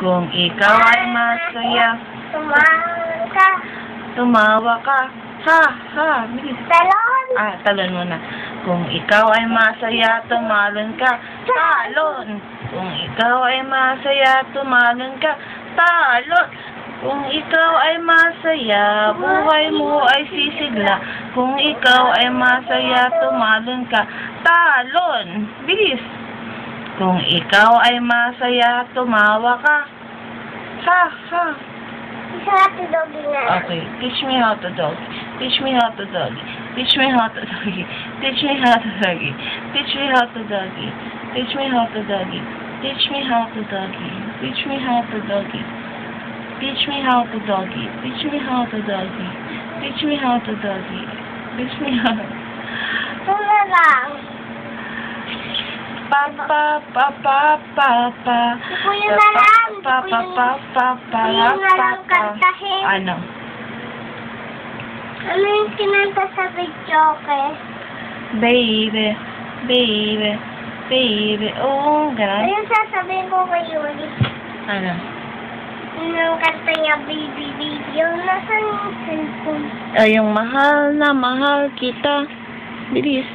Kung ikaw ay masaya, Tumawa ka. tumawa ka. Ha, ha, bilis. Talon. Talon muna. Kung ikaw ay masaya, tumalon ka. Talon. Kung ikaw ay masaya, tumalon ka. Talon. Kung ikaw ay masaya, buhay mo ay sisigla. Kung ikaw ay masaya, tumalon ka. Talon. Bilis. Kung ikaw ay masaya, tumawa ka. Ha, ha. Isa natin doggy na. Okay, teach me how to doggy. Teach me how to doggy. Teach me how to doggy. Teach me how to doggy. Teach me how to doggy. Teach me how to doggy. Teach me how to doggy. Teach me how to doggy. Teach me how to doggy. Teach me how to doggy. Teach me how to doggy. Teach me how. Tuna lang. Pa pa pa pa pa pa. Kuya na lang. Pa pa pa pa pa Kuya na lang pa. kantahin. Ano? Ano yung kinanta sa video, okay? Baby, baby, baby. Oh, Ano ganun. yung sasabihin ko kay Yuri? Ano? Yung kanta niya, baby, baby. Yung nasa yung cellphone. Yung mahal na mahal kita. Bilis.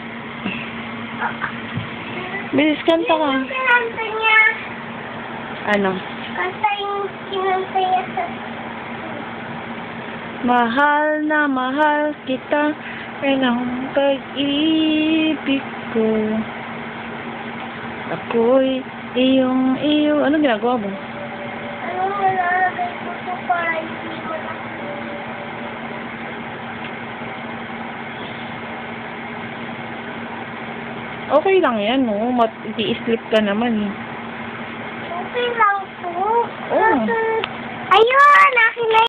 Bilis, kanta ka. Yung kinanta niya. Ano? Kanta yung kinanta niya sa... Mahal na mahal kita. Yan ang pag-ibig ko. Ako'y iyong iyo. Ano ginagawa mo? Ano malalagay ko po para hindi mo na... Okay lang yan, no? Iti-sleep ka naman, eh. Okay lang po. Oo. Ayun!